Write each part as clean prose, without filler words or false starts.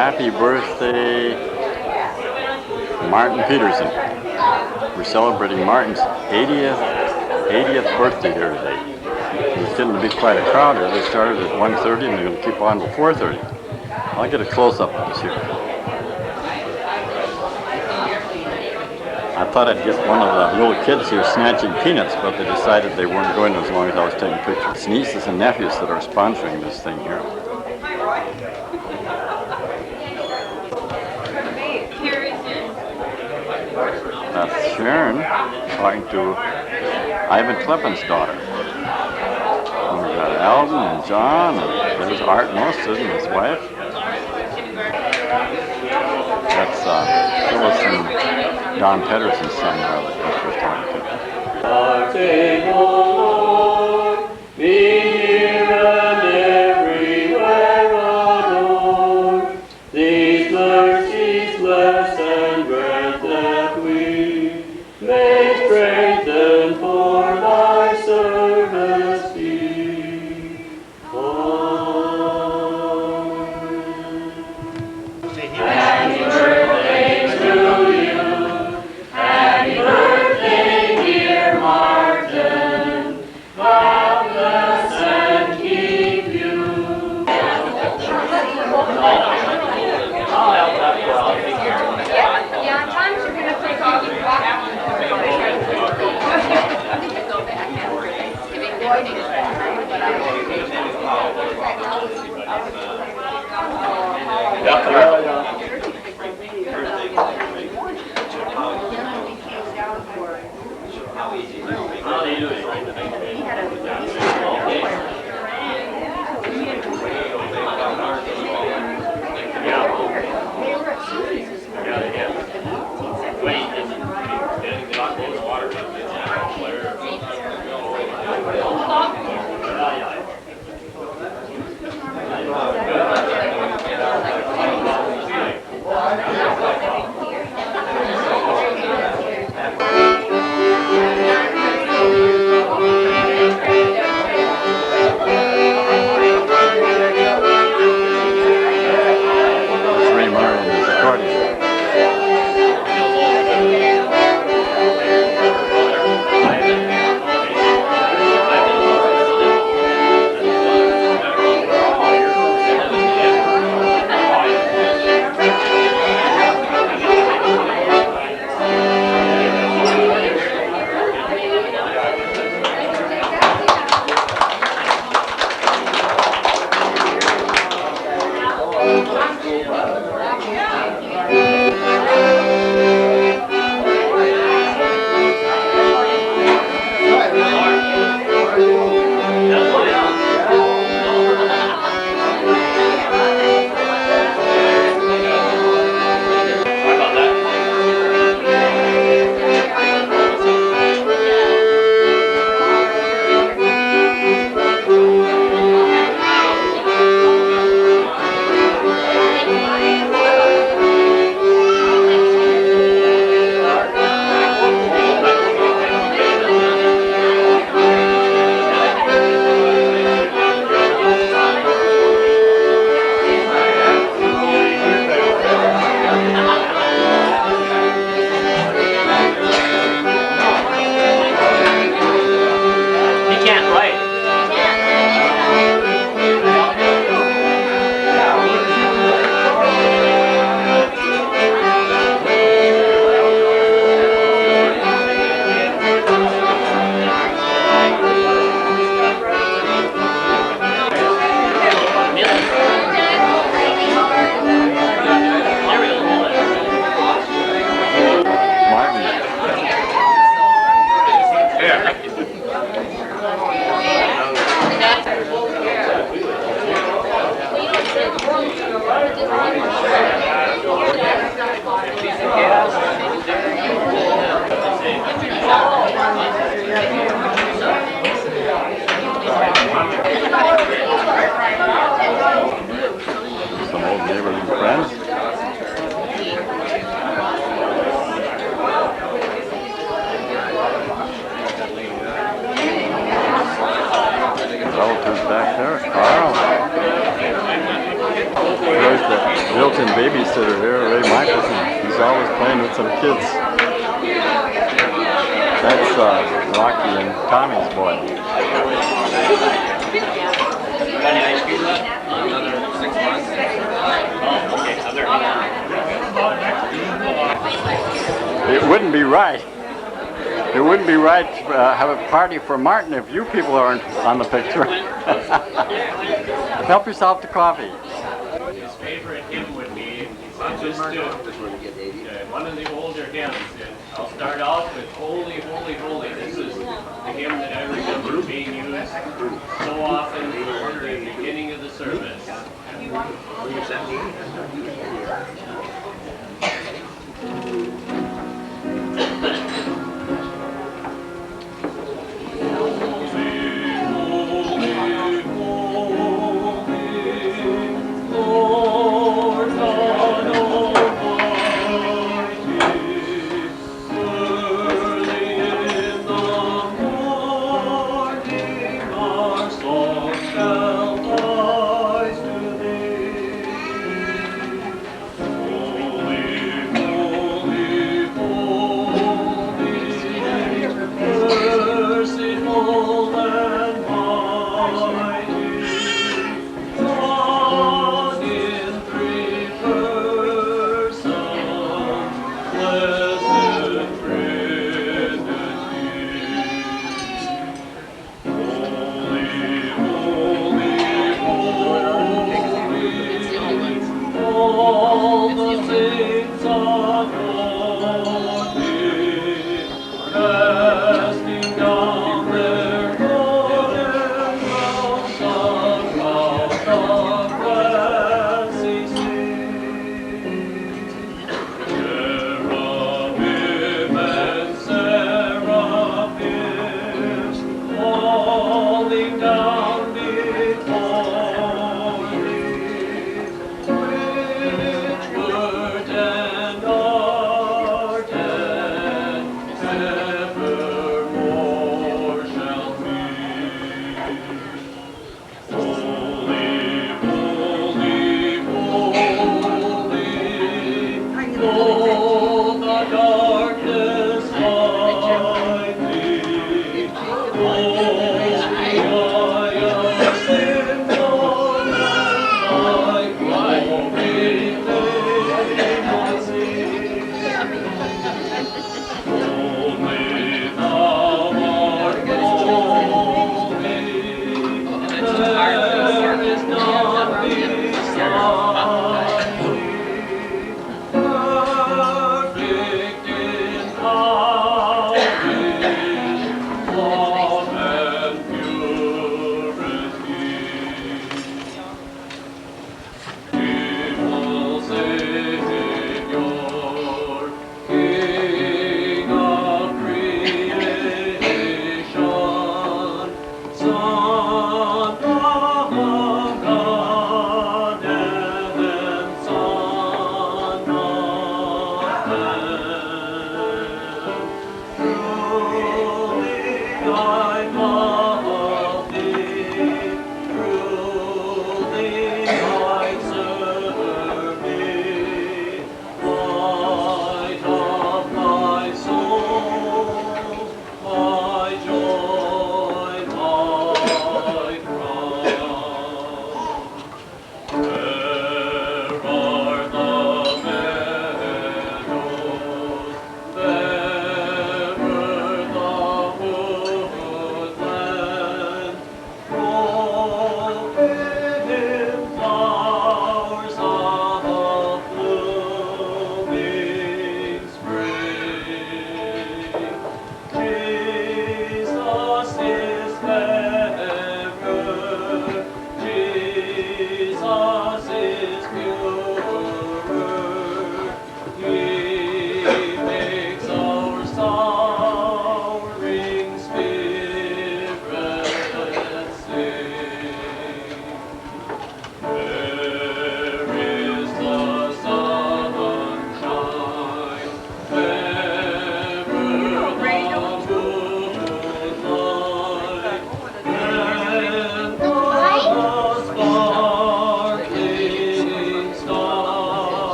Happy birthday, Martin Pederson. We're celebrating Martin's 80th birthday here today. It's getting to be quite a crowd here. They started at 1:30 and they're going to keep on till 4:30. I'll get a close-up of this here. I thought I'd get one of the little kids here snatching peanuts, but they decided they weren't going as long as I was taking pictures. It's nieces and nephews that are sponsoring this thing here. That's Sharon talking to Ivan Kleppen's daughter. And we've got Alvin and John, and there's Art Mostert and his wife. That's Phyllis and Don Pederson's son there that we're talking to. Our table, Lord, be here and everywhere adored. These mercies bless and grant that we may strengthen for thy service be. Happy birthday to you. Happy birthday, dear Martin. God bless and keep you. Yeah, times are gonna take off and walk. Some old neighborhood friends. Relatives back there, Carl. Joyce the built-in babysitter here, Ray Michelson. He's always playing with some kids. That's Rocky and Tommy's boy. Any ice cream left? Another 6 months? Oh, okay. It wouldn't be right. It wouldn't be right to have a party for Martin if you people aren't on the picture. Help yourself to coffee. His favorite hymn would be just one of the older hymns. And I'll start off with Holy, Holy, Holy. This is the hymn that I remember being used so often for the beginning of the service.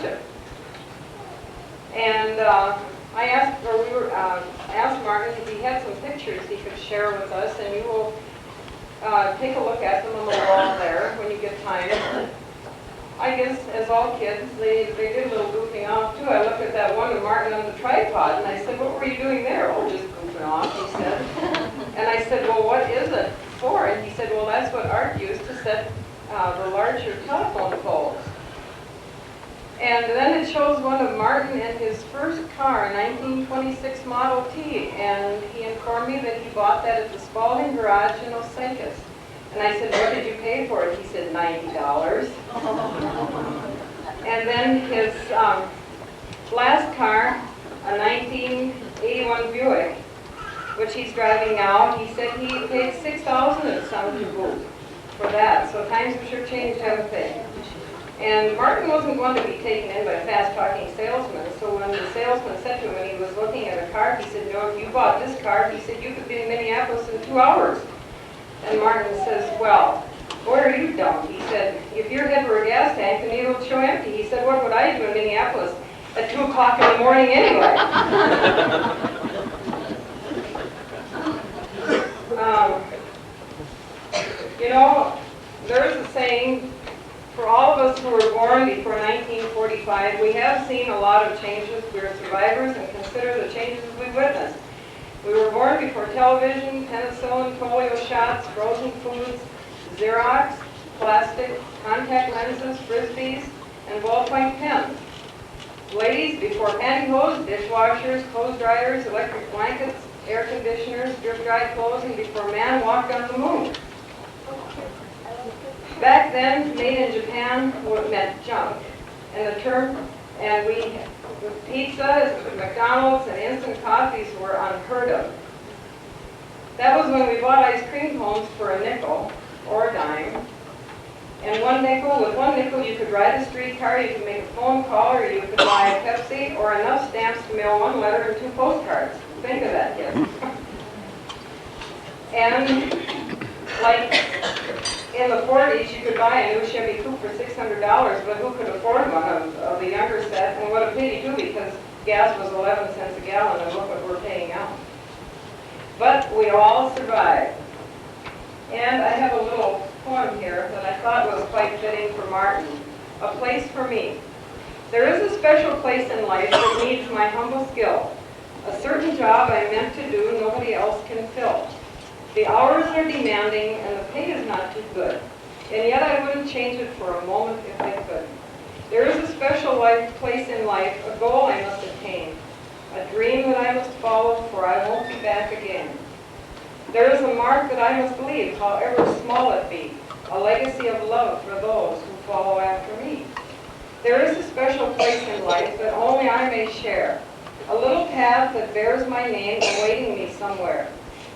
Township. And I asked, or we were, asked Martin if he had some pictures he could share with us, and you will take a look at them on the wall there when you get time. I guess, as all kids, they did a little goofing off too. I looked at that one of Martin on the tripod, and I said, "What were you doing there?" "Oh, just goofing off," he said. And I said, "Well, what is it for?" And he said, "Well, that's what Art used to set the larger telephone poles." And then it shows one of Martin and his first car, a 1926 Model T, and he informed me that he bought that at the Spalding Garage in Osakis. And I said, "What did you pay for it?" He said, $90. And then his last car, a 1981 Buick, which he's driving now, he said he paid $6,000 and some to boot for that. So times have sure changed, haven't they? And Martin wasn't going to be taken in by a fast-talking salesman, so when the salesman said to him when he was looking at a car, he said, "No, if you bought this car," he said, "you could be in Minneapolis in 2 hours. And Martin says, "Well, boy, are you dumb." He said, "If your head were a gas tank, the needle would show empty." He said, "What would I do in Minneapolis at 2 o'clock in the morning anyway?" You know, there's a saying, for all of us who were born before 1945, we have seen a lot of changes. We are survivors and consider the changes we witnessed. We were born before television, penicillin, polio shots, frozen foods, Xerox, plastic, contact lenses, frisbees, and ballpoint pens. Ladies before pantyhose, dishwashers, clothes dryers, electric blankets, air conditioners, drip-dried clothes, and before man walked on the moon. Back then, made in Japan meant junk, and pizza, McDonald's, and instant coffees were unheard of. That was when we bought ice cream cones for a nickel or a dime. And with one nickel you could ride a streetcar, you could make a phone call, or you could buy a Pepsi, or enough stamps to mail 1 letter and 2 postcards. Think of that, kids. And like in the 40s, you could buy a new Chevy Coupe for $600, but who could afford one of the younger set? And what a pity, too, because gas was 11 cents a gallon, and look what we're paying out. But we all survived. And I have a little poem here that I thought was quite fitting for Martin. A place for me. There is a special place in life that needs my humble skill. A certain job I meant to do nobody else can fill. The hours are demanding and the pay is not too good. And yet I wouldn't change it for a moment if I could. There is a special place in life, a goal I must attain. A dream that I must follow, for I won't be back again. There is a mark that I must leave, however small it be. A legacy of love for those who follow after me. There is a special place in life that only I may share. A little path that bears my name awaiting me somewhere.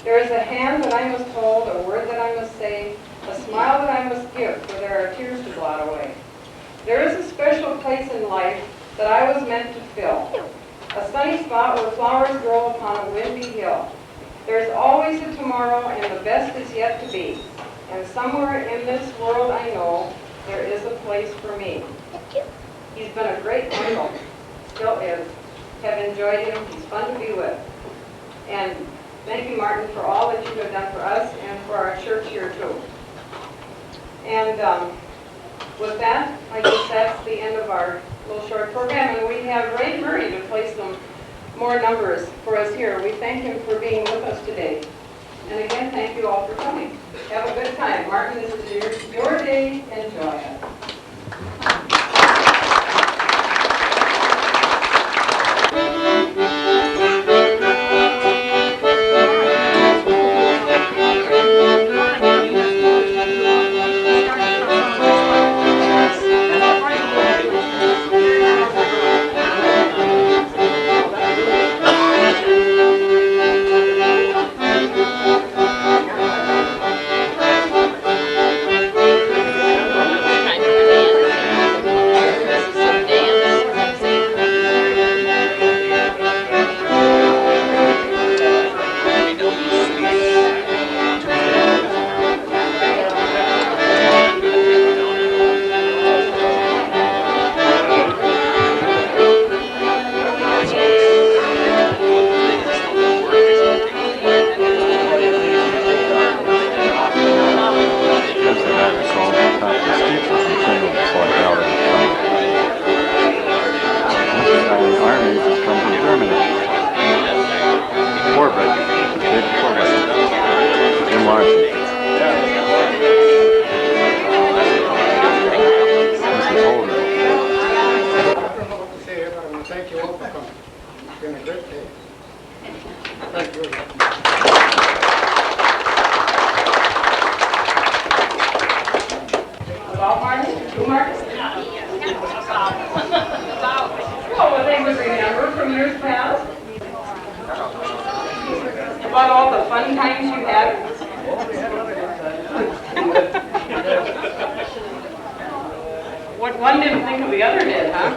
There is a hand that I must hold, a word that I must say, a smile that I must give, for there are tears to blot away. There is a special place in life that I was meant to fill, a sunny spot where flowers grow upon a windy hill. There is always a tomorrow, and the best is yet to be. And somewhere in this world I know there is a place for me. He's been a great uncle, still is. Have enjoyed him. He's fun to be with. And thank you, Martin, for all that you have done for us and for our church here, too. And with that, I guess that's the end of our little short program. And we have Ray Murray to play some more numbers for us here. We thank him for being with us today. And again, thank you all for coming. Have a good time. Martin, this is your day. Enjoy it. the army just come from Germany. Corvette, big Corvette. Jim Larson. Mrs. Holden. I don't know what to say here, but I want to thank you all for coming. It's been a great day. Thank you. About Martin? Who Martin? Well, what they would remember from years past? About all the fun times you had? What one didn't think of the other did, huh?